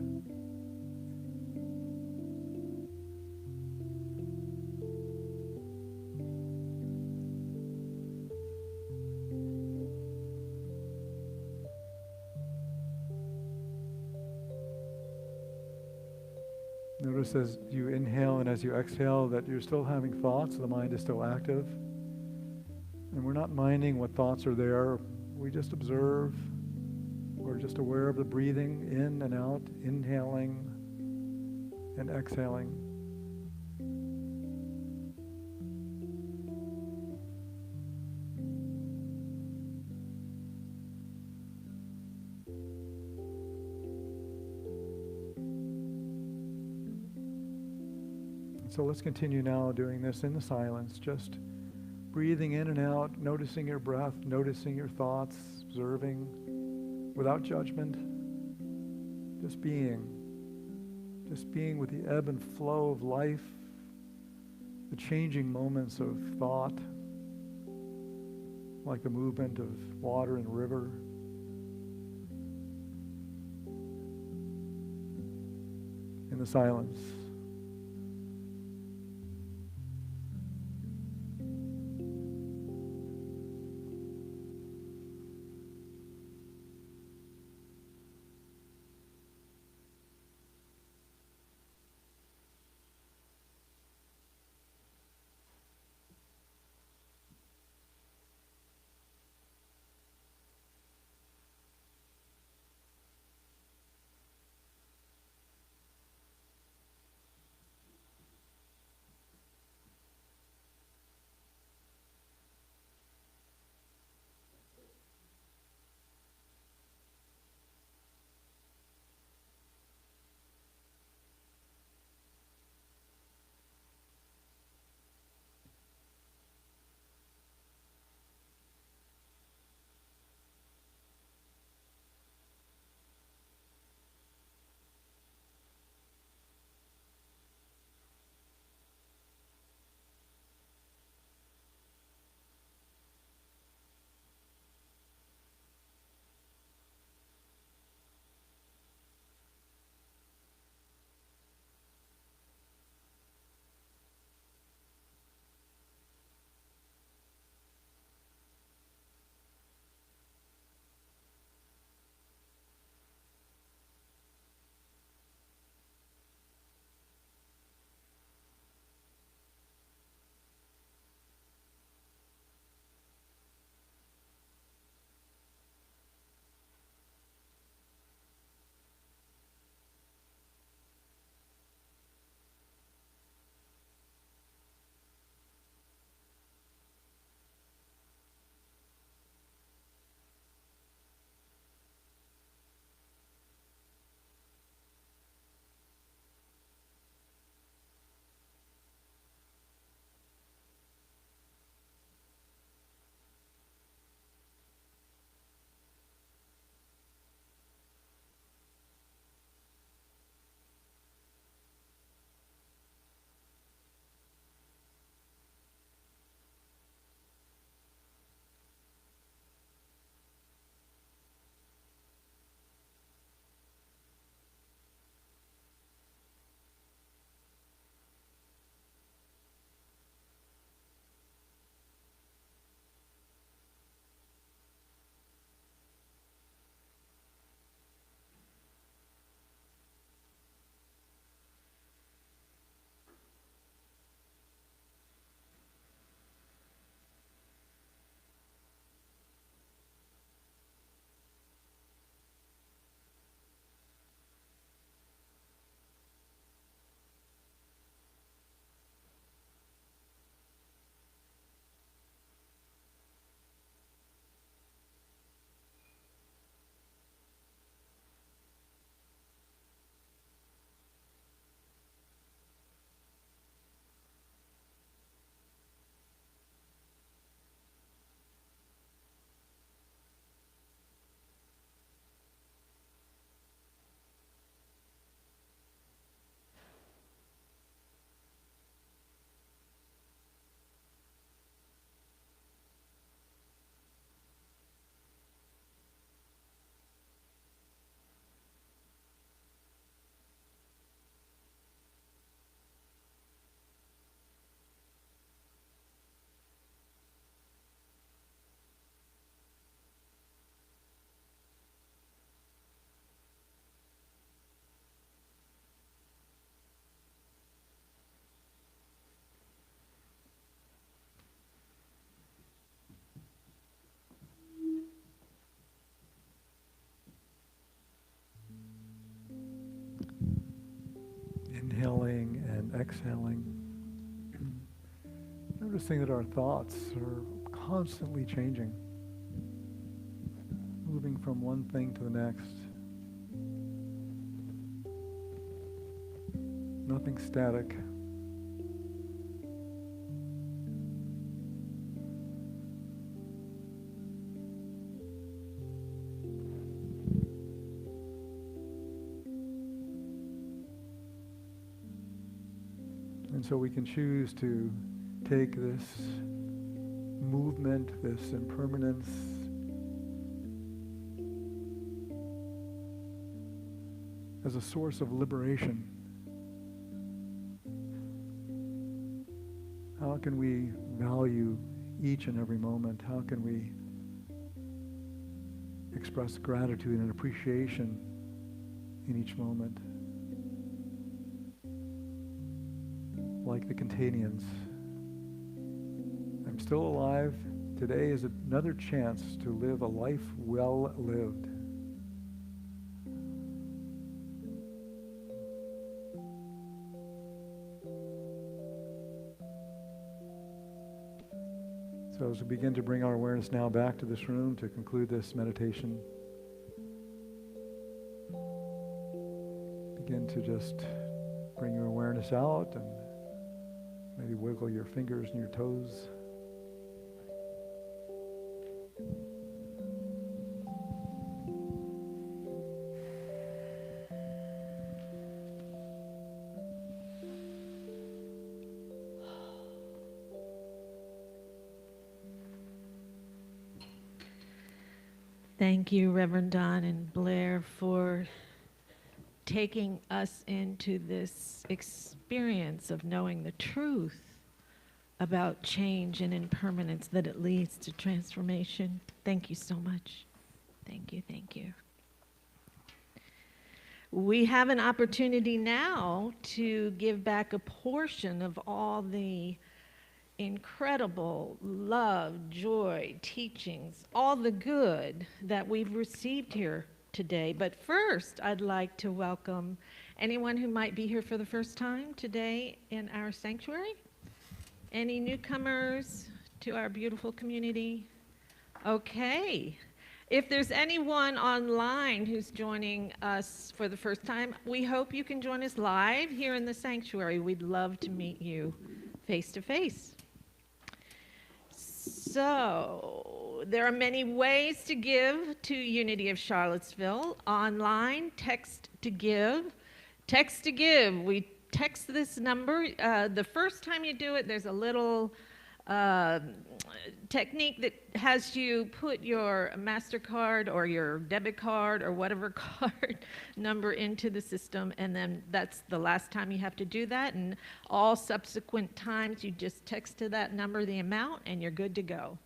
Notice as you inhale and as you exhale that you're still having thoughts, the mind is still active. And we're not minding what thoughts are there. We just observe. We're just aware of the breathing in and out, inhaling and exhaling. So let's continue now doing this in the silence, just breathing in and out, noticing your breath, noticing your thoughts, observing without judgment, just being with the ebb and flow of life, the changing moments of thought, like the movement of water in a river. In the silence. exhaling. Noticing that our thoughts are constantly changing, moving from one thing to the next. Nothing static. And so we can choose to take this movement, this impermanence, as a source of liberation. How can we value each and every moment? How can we express gratitude and appreciation in each moment? Like the Cantanians. I'm still alive. Today is another chance to live a life well lived. So as we begin to bring our awareness now back to this room to conclude this meditation, begin to just bring your awareness out and maybe wiggle your fingers and your toes. Thank you, Reverend Don and Blair, for taking us into this experience of knowing the truth about change and impermanence, that it leads to transformation. Thank you so much. Thank you, thank you. We have an opportunity now to give back a portion of all the incredible love, joy, teachings, all the good that we've received here today. But first, I'd like to welcome anyone who might be here for the first time today in our sanctuary. Any newcomers to our beautiful community? Okay. If there's anyone online who's joining us for the first time, we hope you can join us live here in the sanctuary. We'd love to meet you face to face. So, there are many ways to give to Unity of Charlottesville. Online, text to give. Text to give. We text this number. The first time you do it, there's a little technique that has you put your MasterCard or your debit card or whatever card number into the system, and then that's the last time you have to do that, and all subsequent times you just text to that number the amount and you're good to go.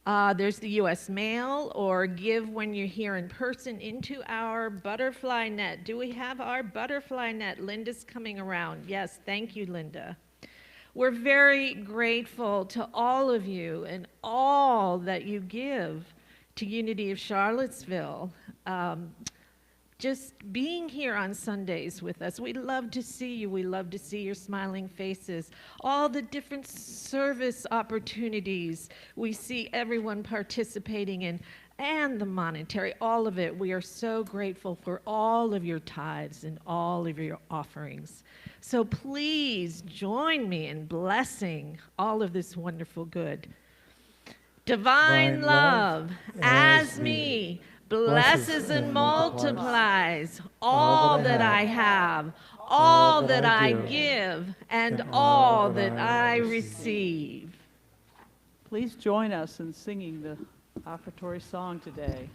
There's the U.S. mail, or give when you're here in person into our butterfly net. Do we have our butterfly net? Linda's coming around. Yes, thank you, Linda. We're very grateful to all of you and all that you give to Unity of Charlottesville. Just being here on Sundays with us. We love to see you. We love to see your smiling faces. All the different service opportunities we see everyone participating in, and the monetary, all of it. We are so grateful for all of your tithes and all of your offerings. So please join me in blessing all of this wonderful good. Divine love, as me, blesses and multiplies all that I have, all that I give, and all that I receive. Please join us in singing the offertory song today.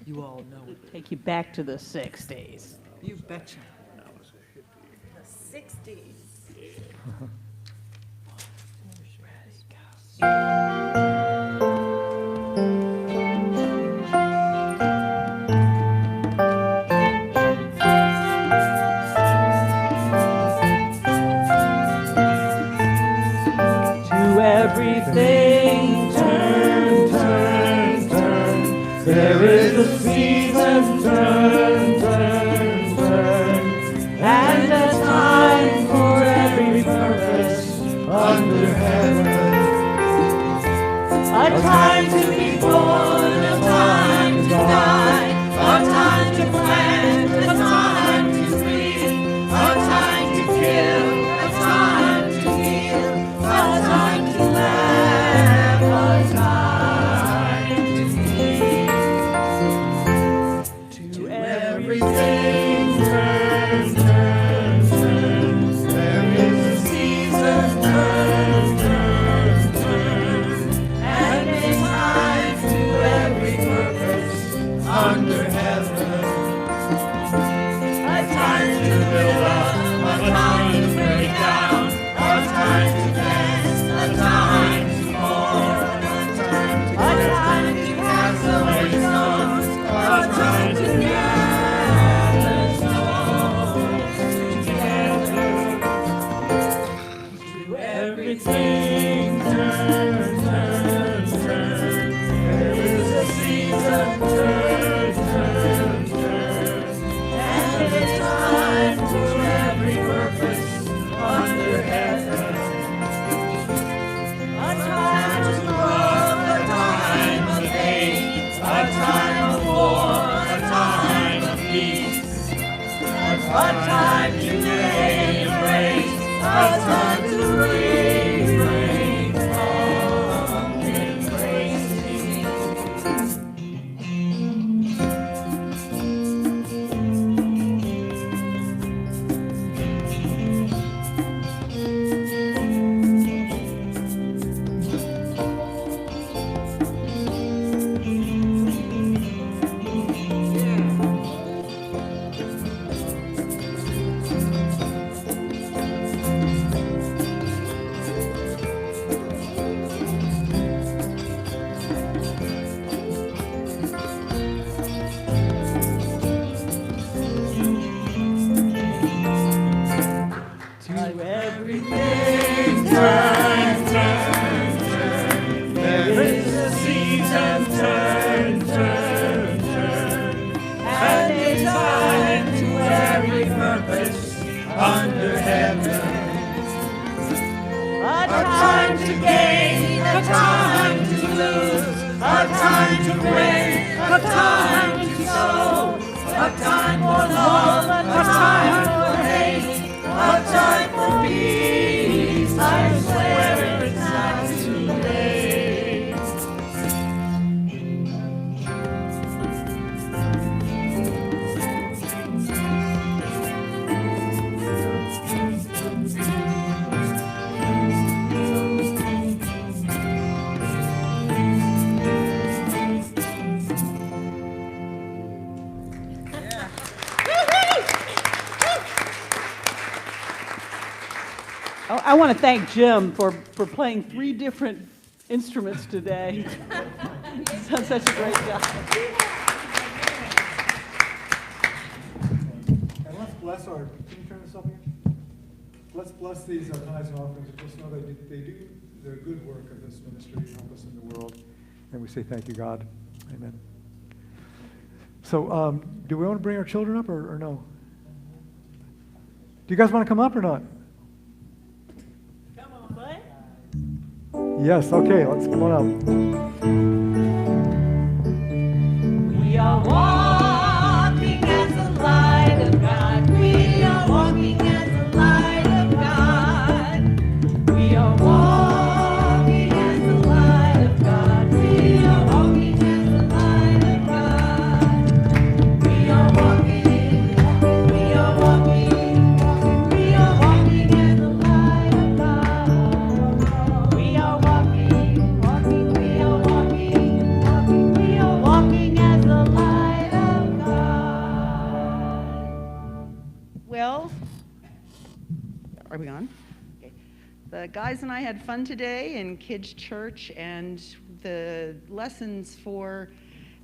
You all know it. Take you back to the 60s. You betcha. The 60s. To everything turn, turn, turn. There is a season, turn, turn, turn. And a time for everything. heaven. A time to gain, a time to lose, a time to reign, a time to sow, a time for love, a time for hate, a time for peace. I swear it's not too late. I want to thank Jim for playing 3 different instruments today. He's done such a great job. And let's bless our, can you turn this up again? Let's bless these tithes and offerings, and just know they do their good work of this ministry to help us in the world. And we say thank you, God. Amen. So do we want to bring our children up or no? Do you guys want to come up or not? Yes, okay, let's come on up. We are walking as the light of God. We are walking as the light of God. We are walking as the light of God. We are walking as the light of God. We are walking, we are walking, we are walking as the light of God. We are walking, walking, we are walking, walking, we are walking as the light of God. Well, are we on? Okay. The guys and I had fun today in kids' church, and the lessons for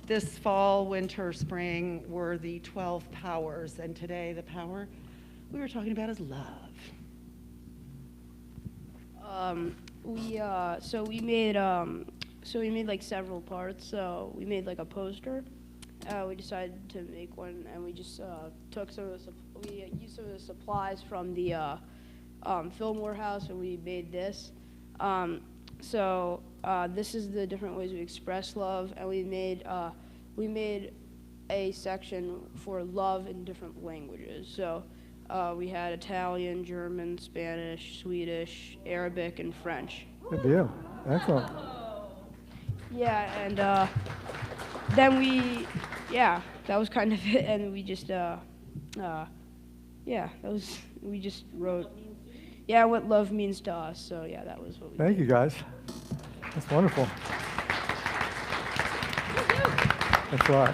this fall, winter, spring were the 12 powers, and today the power we were talking about is love. We made like several parts. So we made like a poster. We decided to make one, and we just took some of we used some of the supplies from the Fillmore House, and we made this. This is the different ways we express love, and we made a section for love in different languages. So we had Italian, German, Spanish, Swedish, Arabic, and French. Good deal. Excellent. Yeah, and then that was kind of it, and we just we just wrote what love means to us. So yeah, that was what we Thank did. you, guys. That's wonderful. That's right.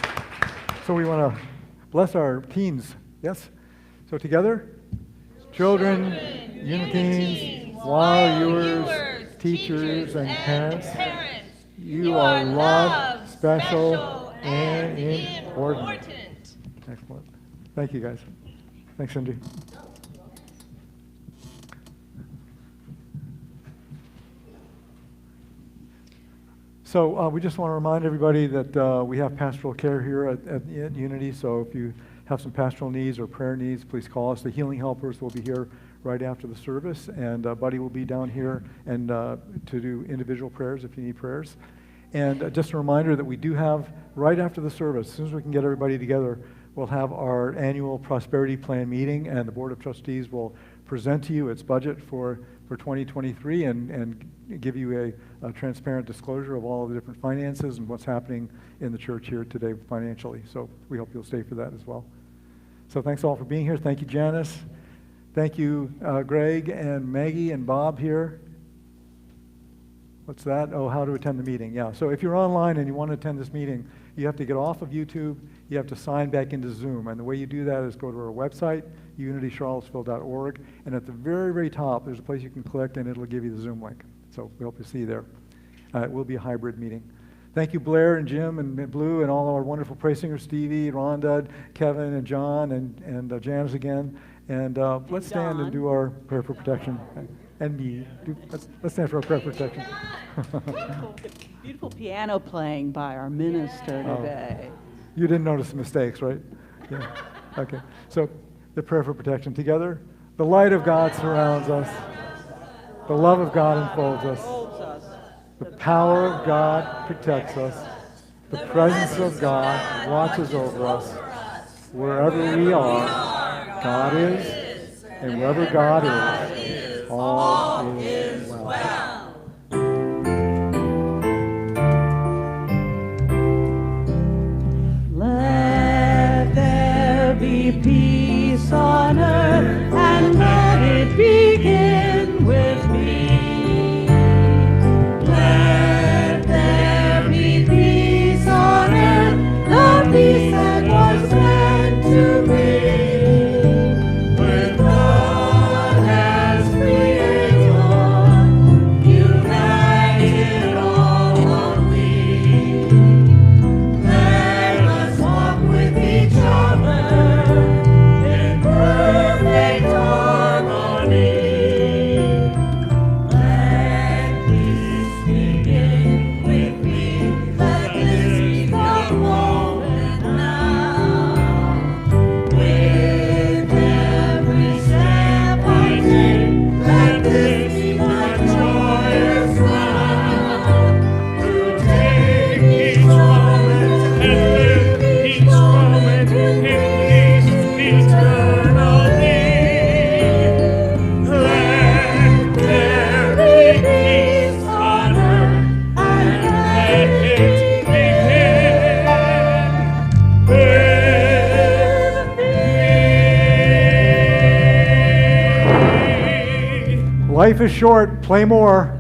So we want to bless our teens. Yes? So together, children, uniteens, while viewers, teachers, and parents, you are loved, special, and important. Excellent. Thank you, guys. Thanks, Cindy. So we just want to remind everybody that we have pastoral care here at Unity. So if you have some pastoral needs or prayer needs, please call us. The healing helpers will be here right after the service, and Buddy will be down here and to do individual prayers if you need prayers. And just a reminder that we do have, right after the service, as soon as we can get everybody together, we'll have our annual prosperity plan meeting, and the Board of Trustees will present to you its budget for 2023 and give you a transparent disclosure of all of the different finances and what's happening in the church here today financially. So we hope you'll stay for that as well. So thanks all for being here. Thank you, Janice. Thank you, Greg and Maggie and Bob here. What's that? Oh, how to attend the meeting. Yeah, so if you're online and you want to attend this meeting, you have to get off of YouTube. You have to sign back into Zoom. And the way you do that is go to our website, unitycharlottesville.org. And at the very, very top, there's a place you can click, and it'll give you the Zoom link. So we hope to see you there. It will be a hybrid meeting. Thank you, Blair and Jim and Blue and all our wonderful praise singers, Stevie, Rhonda, Kevin, and John, and Janice again. And let's stand and do our prayer for protection. And me. Let's stand for our prayer for protection. Beautiful piano playing by our minister today. You didn't notice the mistakes, right? Yeah. Okay. So the prayer for protection together. The light of God surrounds us. The love of God enfolds us. The power of God protects us. The presence of God watches over us. Wherever we are, God is, and wherever God is, all is well. Let there be peace on earth, and let it begin with me. Let there be peace on earth, the peace that was meant to be. With God as Creator, united all are we. Let us walk with each other in perfect harmony. Let peace begin with me. Let this be the moment now. With every step I take, let this be my joyous vow. To take each moment and live each moment in peace eternally. Let there be peace on earth, and let it begin with me. Life is short. Play more.